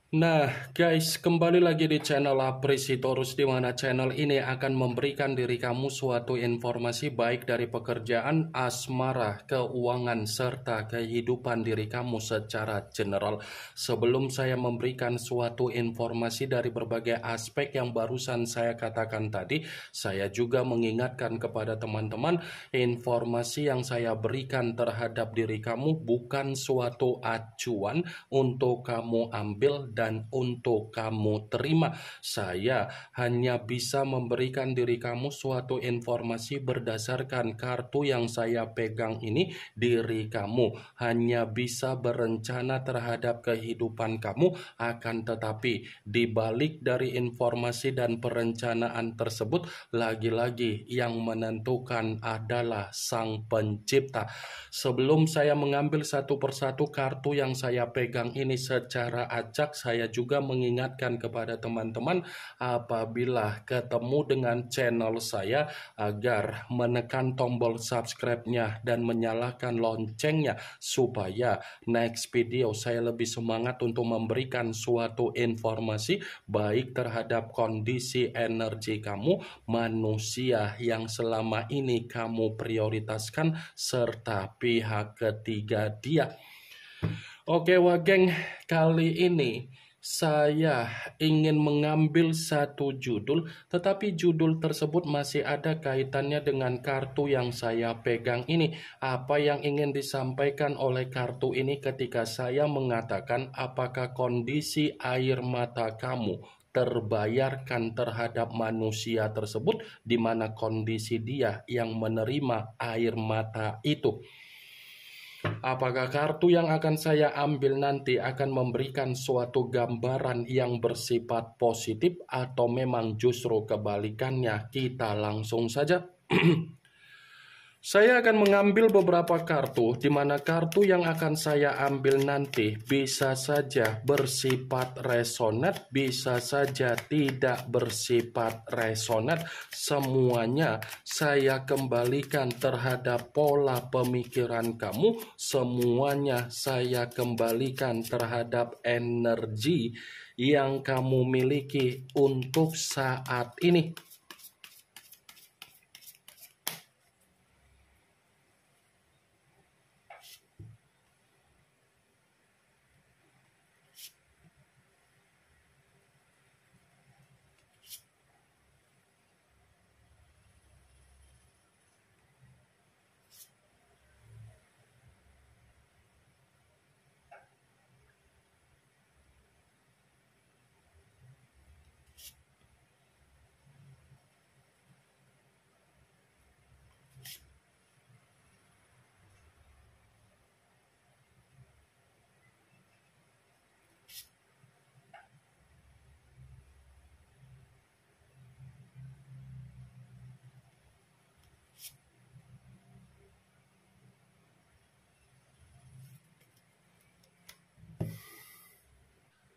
Nah guys, kembali lagi di channel Apresitorus, di mana channel ini akan memberikan diri kamu suatu informasi baik dari pekerjaan, asmara, keuangan, serta kehidupan diri kamu secara general. Sebelum saya memberikan suatu informasi dari berbagai aspek yang barusan saya katakan tadi, saya juga mengingatkan kepada teman-teman, informasi yang saya berikan terhadap diri kamu bukan suatu acuan untuk kamu ambil dan untuk kamu terima. Saya hanya bisa memberikan diri kamu suatu informasi berdasarkan kartu yang saya pegang ini. Diri kamu hanya bisa berencana terhadap kehidupan kamu, akan tetapi di balik dari informasi dan perencanaan tersebut, lagi-lagi yang menentukan adalah Sang Pencipta. Sebelum saya mengambil satu persatu kartu yang saya pegang ini secara acak, saya juga mengingatkan kepada teman-teman apabila ketemu dengan channel saya agar menekan tombol subscribe-nya dan menyalakan loncengnya supaya next video saya lebih semangat untuk memberikan suatu informasi baik terhadap kondisi energi kamu, manusia yang selama ini kamu prioritaskan, serta pihak ketiga dia. Oke Wageng, kali ini saya ingin mengambil satu judul, tetapi judul tersebut masih ada kaitannya dengan kartu yang saya pegang ini. Apa yang ingin disampaikan oleh kartu ini ketika saya mengatakan apakah kondisi air mata kamu terbayarkan terhadap manusia tersebut, di mana kondisi dia yang menerima air mata itu. Apakah kartu yang akan saya ambil nanti akan memberikan suatu gambaran yang bersifat positif atau memang justru kebalikannya? Kita langsung saja. Saya akan mengambil beberapa kartu, di mana kartu yang akan saya ambil nanti bisa saja bersifat resonat, bisa saja tidak bersifat resonat. Semuanya saya kembalikan terhadap pola pemikiran kamu, semuanya saya kembalikan terhadap energi yang kamu miliki untuk saat ini.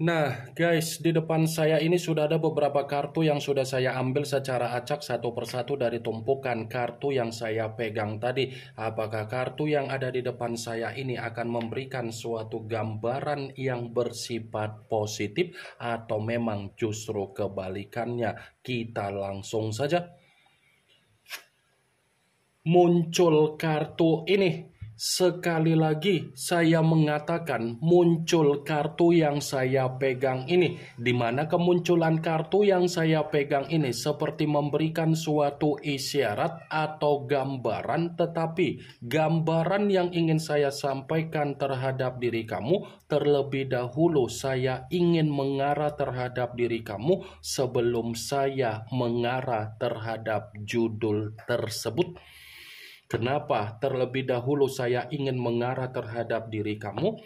Nah guys, di depan saya ini sudah ada beberapa kartu yang sudah saya ambil secara acak satu persatu dari tumpukan kartu yang saya pegang tadi. Apakah kartu yang ada di depan saya ini akan memberikan suatu gambaran yang bersifat positif atau memang justru kebalikannya? Kita langsung saja. Muncul kartu ini. Sekali lagi saya mengatakan muncul kartu yang saya pegang ini, di mana kemunculan kartu yang saya pegang ini seperti memberikan suatu isyarat atau gambaran, tetapi gambaran yang ingin saya sampaikan terhadap diri kamu, terlebih dahulu saya ingin mengarah terhadap diri kamu sebelum saya mengarah terhadap judul tersebut. Kenapa terlebih dahulu saya ingin mengarah terhadap diri kamu?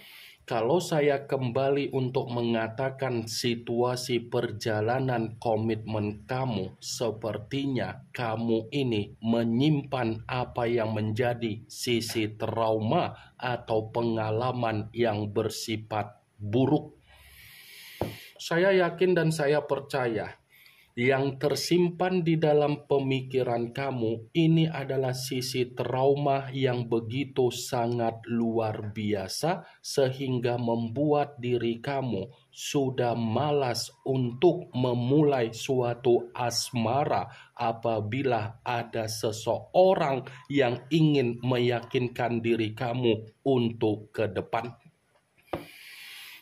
Kalau saya kembali untuk mengatakan situasi perjalanan komitmen kamu, sepertinya kamu ini menyimpan apa yang menjadi sisi trauma atau pengalaman yang bersifat buruk. Saya yakin dan saya percaya Yang tersimpan di dalam pemikiran kamu ini adalah sisi trauma yang begitu sangat luar biasa sehingga membuat diri kamu sudah malas untuk memulai suatu asmara apabila ada seseorang yang ingin meyakinkan diri kamu untuk ke depan.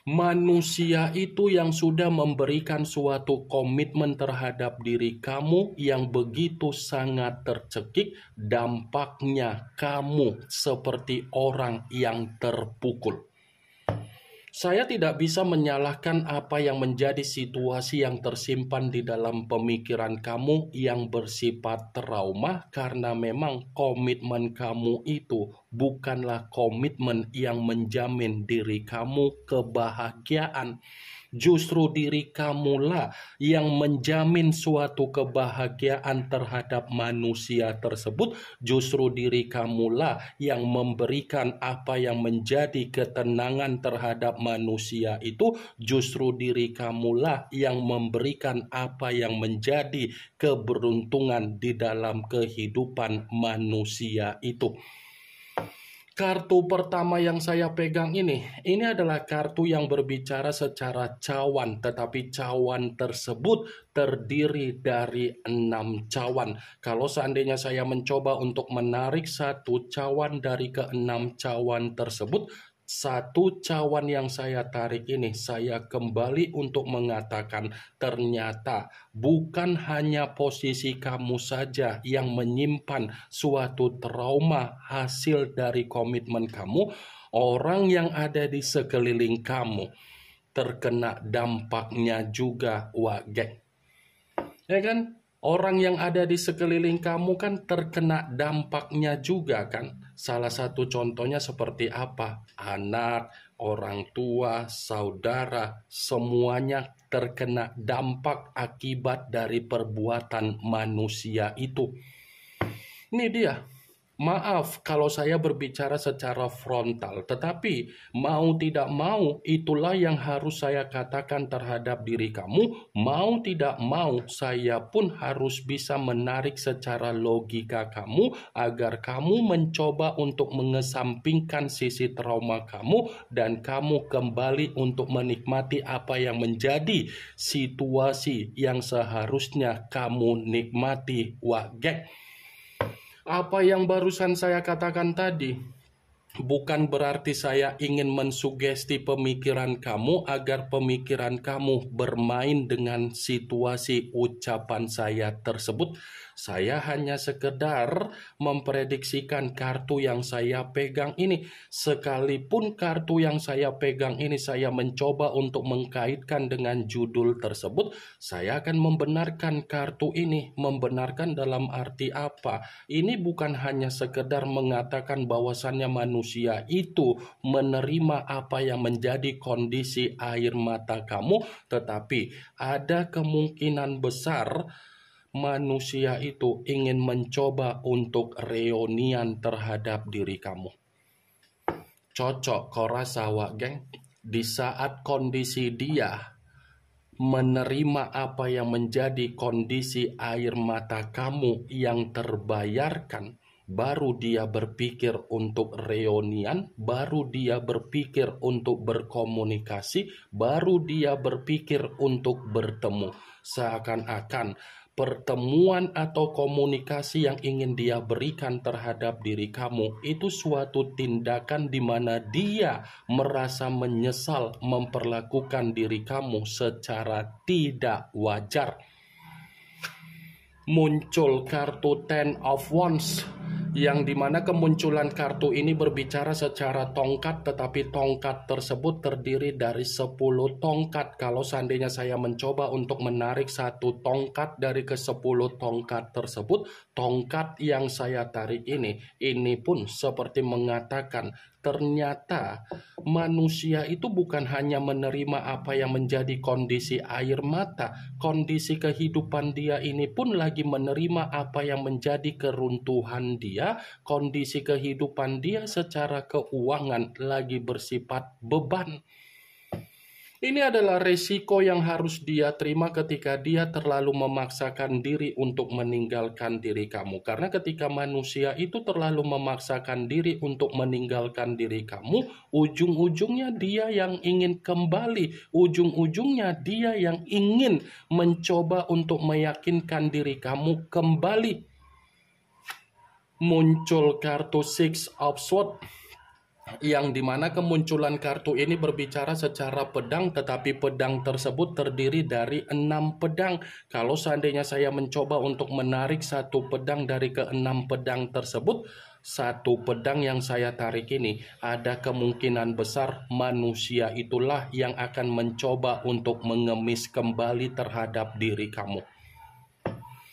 Manusia itu yang sudah memberikan suatu komitmen terhadap diri kamu yang begitu sangat tercekik, dampaknya kamu seperti orang yang terpukul. Saya tidak bisa menyalahkan apa yang menjadi situasi yang tersimpan di dalam pemikiran kamu yang bersifat trauma, karena memang komitmen kamu itu bukanlah komitmen yang menjamin diri kamu kebahagiaan. Justru diri kamulah yang menjamin suatu kebahagiaan terhadap manusia tersebut. Justru diri kamulah yang memberikan apa yang menjadi ketenangan terhadap manusia itu. Justru diri kamulah yang memberikan apa yang menjadi keberuntungan di dalam kehidupan manusia itu. Kartu pertama yang saya pegang ini adalah kartu yang berbicara secara cawan, tetapi cawan tersebut terdiri dari 6 cawan. Kalau seandainya saya mencoba untuk menarik satu cawan dari ke-6 cawan tersebut, satu cawan yang saya tarik ini, saya kembali untuk mengatakan ternyata bukan hanya posisi kamu saja yang menyimpan suatu trauma hasil dari komitmen kamu, orang yang ada di sekeliling kamu terkena dampaknya juga, geng. Ya kan? Orang yang ada di sekeliling kamu kan terkena dampaknya juga kan. Salah satu contohnya seperti apa? Anak, orang tua, saudara, semuanya terkena dampak akibat dari perbuatan manusia itu. Ini dia. Maaf kalau saya berbicara secara frontal, tetapi mau tidak mau itulah yang harus saya katakan terhadap diri kamu. Mau tidak mau saya pun harus bisa menarik secara logika kamu agar kamu mencoba untuk mengesampingkan sisi trauma kamu dan kamu kembali untuk menikmati apa yang menjadi situasi yang seharusnya kamu nikmati, geng. Apa yang barusan saya katakan tadi bukan berarti saya ingin mensugesti pemikiran kamu agar pemikiran kamu bermain dengan situasi ucapan saya tersebut. Saya hanya sekedar memprediksikan kartu yang saya pegang ini. Sekalipun kartu yang saya pegang ini saya mencoba untuk mengkaitkan dengan judul tersebut, saya akan membenarkan kartu ini. Membenarkan dalam arti apa? Ini bukan hanya sekedar mengatakan bahwasannya manusia itu menerima apa yang menjadi kondisi air mata kamu, tetapi ada kemungkinan besar manusia itu ingin mencoba untuk reunian terhadap diri kamu. Cocok kau rasa, geng? Di saat kondisi dia menerima apa yang menjadi kondisi air mata kamu yang terbayarkan, baru dia berpikir untuk reunian, baru dia berpikir untuk berkomunikasi, baru dia berpikir untuk bertemu. Seakan-akan pertemuan atau komunikasi yang ingin dia berikan terhadap diri kamu itu suatu tindakan di mana dia merasa menyesal memperlakukan diri kamu secara tidak wajar. Muncul kartu Ten of Wands, yang dimana kemunculan kartu ini berbicara secara tongkat, tetapi tongkat tersebut terdiri dari 10 tongkat. Kalau seandainya saya mencoba untuk menarik satu tongkat dari ke-10 tongkat tersebut, tongkat yang saya tarik ini pun seperti mengatakan ternyata manusia itu bukan hanya menerima apa yang menjadi kondisi air mata, kondisi kehidupan dia ini pun lagi menerima apa yang menjadi keruntuhan dia, kondisi kehidupan dia secara keuangan lagi bersifat beban. Ini adalah resiko yang harus dia terima ketika dia terlalu memaksakan diri untuk meninggalkan diri kamu. Karena ketika manusia itu terlalu memaksakan diri untuk meninggalkan diri kamu, ujung-ujungnya dia yang ingin kembali. Ujung-ujungnya dia yang ingin mencoba untuk meyakinkan diri kamu kembali. Muncul kartu Six of Swords, yang dimana kemunculan kartu ini berbicara secara pedang, tetapi pedang tersebut terdiri dari 6 pedang. Kalau seandainya saya mencoba untuk menarik satu pedang dari ke-6 pedang tersebut, satu pedang yang saya tarik ini, ada kemungkinan besar manusia itulah yang akan mencoba untuk mengemis kembali terhadap diri kamu.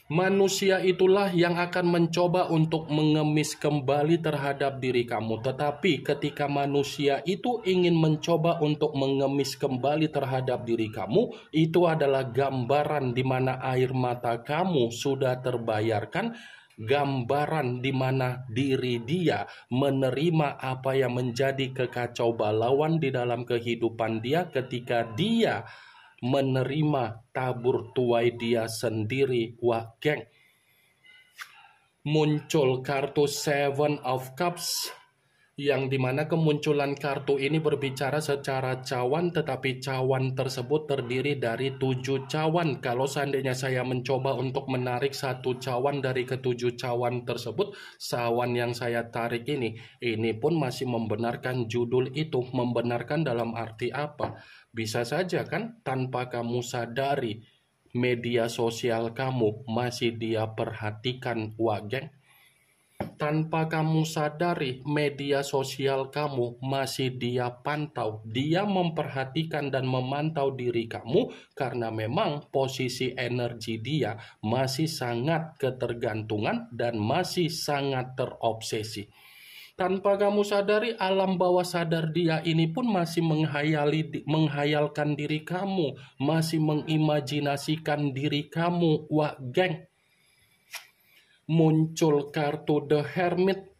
Manusia itulah yang akan mencoba untuk mengemis kembali terhadap diri kamu. Tetapi ketika manusia itu ingin mencoba untuk mengemis kembali terhadap diri kamu, itu adalah gambaran di mana air mata kamu sudah terbayarkan, gambaran di mana diri dia menerima apa yang menjadi kekacau balauan di dalam kehidupan dia ketika dia menerima tabur tuai dia sendiri. Wah geng, muncul kartu Seven of Cups, yang dimana kemunculan kartu ini berbicara secara cawan, tetapi cawan tersebut terdiri dari 7 cawan. Kalau seandainya saya mencoba untuk menarik satu cawan dari ke-7 cawan tersebut, cawan yang saya tarik ini pun masih membenarkan judul itu. Membenarkan dalam arti apa? Bisa saja kan tanpa kamu sadari media sosial kamu masih dia perhatikan, wah geng. Tanpa kamu sadari media sosial kamu masih dia pantau. Dia memperhatikan dan memantau diri kamu karena memang posisi energi dia masih sangat ketergantungan dan masih sangat terobsesi. Tanpa kamu sadari, alam bawah sadar dia ini pun masih menghayalkan diri kamu, masih mengimajinasikan diri kamu. Wah geng, muncul kartu The Hermit,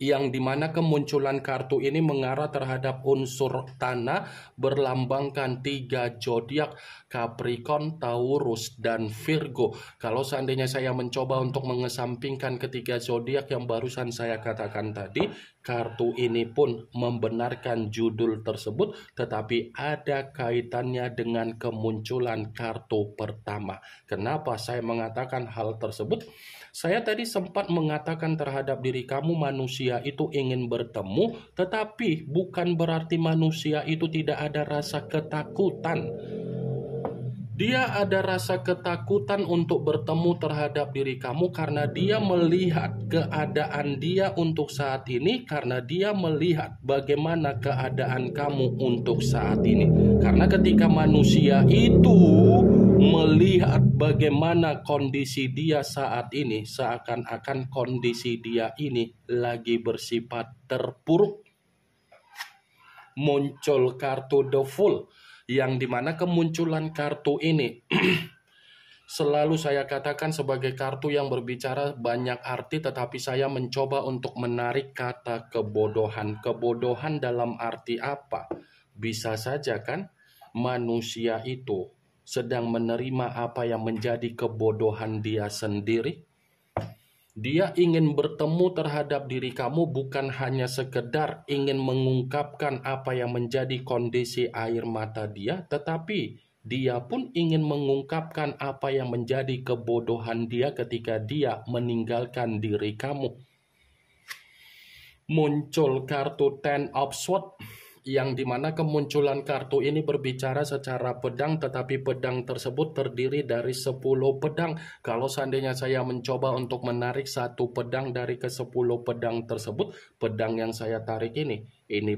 yang dimana kemunculan kartu ini mengarah terhadap unsur tanah, berlambangkan 3 zodiak, Capricorn, Taurus, dan Virgo. Kalau seandainya saya mencoba untuk mengesampingkan ketiga zodiak yang barusan saya katakan tadi, kartu ini pun membenarkan judul tersebut, tetapi ada kaitannya dengan kemunculan kartu pertama. Kenapa saya mengatakan hal tersebut? Saya tadi sempat mengatakan terhadap diri kamu, manusia itu ingin bertemu, tetapi bukan berarti manusia itu tidak ada rasa ketakutan. Dia ada rasa ketakutan untuk bertemu terhadap diri kamu karena dia melihat keadaan dia untuk saat ini, karena dia melihat bagaimana keadaan kamu untuk saat ini. Karena ketika manusia itu melihat bagaimana kondisi dia saat ini, seakan-akan kondisi dia ini lagi bersifat terpuruk. Muncul kartu The Fool, yang dimana kemunculan kartu ini selalu saya katakan sebagai kartu yang berbicara banyak arti, tetapi saya mencoba untuk menarik kata kebodohan. Kebodohan dalam arti apa? Bisa saja kan manusia itu sedang menerima apa yang menjadi kebodohan dia sendiri. Dia ingin bertemu terhadap diri kamu bukan hanya sekedar ingin mengungkapkan apa yang menjadi kondisi air mata dia, tetapi dia pun ingin mengungkapkan apa yang menjadi kebodohan dia ketika dia meninggalkan diri kamu. Muncul kartu Ten of Swords, yang dimana kemunculan kartu ini berbicara secara pedang, tetapi pedang tersebut terdiri dari 10 pedang. Kalau seandainya saya mencoba untuk menarik satu pedang dari ke-10 pedang tersebut, pedang yang saya tarik ini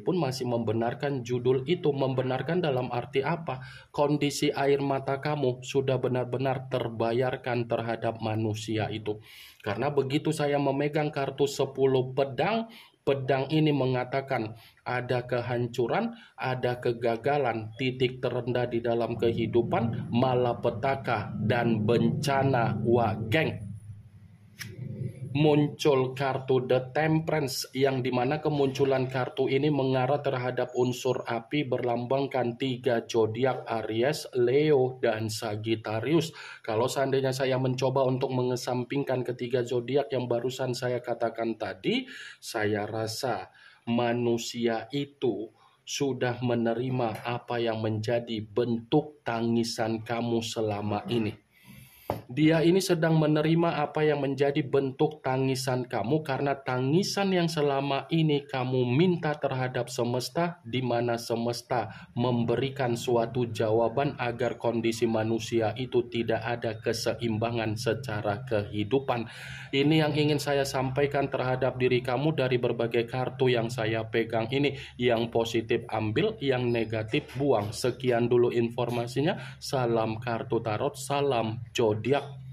pun masih membenarkan judul itu. Membenarkan dalam arti apa? Kondisi air mata kamu sudah benar-benar terbayarkan terhadap manusia itu. Karena begitu saya memegang kartu 10 pedang, pedang ini mengatakan ada kehancuran, ada kegagalan, titik terendah di dalam kehidupan, malapetaka, dan bencana. Wah geng, muncul kartu The Temperance, yang dimana kemunculan kartu ini mengarah terhadap unsur api berlambangkan 3 zodiak Aries, Leo, dan Sagittarius. Kalau seandainya saya mencoba untuk mengesampingkan ketiga zodiak yang barusan saya katakan tadi, saya rasa manusia itu sudah menerima apa yang menjadi bentuk tangisan kamu selama ini. Dia ini sedang menerima apa yang menjadi bentuk tangisan kamu, karena tangisan yang selama ini kamu minta terhadap semesta, di mana semesta memberikan suatu jawaban agar kondisi manusia itu tidak ada keseimbangan secara kehidupan. Ini yang ingin saya sampaikan terhadap diri kamu dari berbagai kartu yang saya pegang ini. Yang positif ambil, yang negatif buang. Sekian dulu informasinya. Salam kartu tarot, salam zodiak.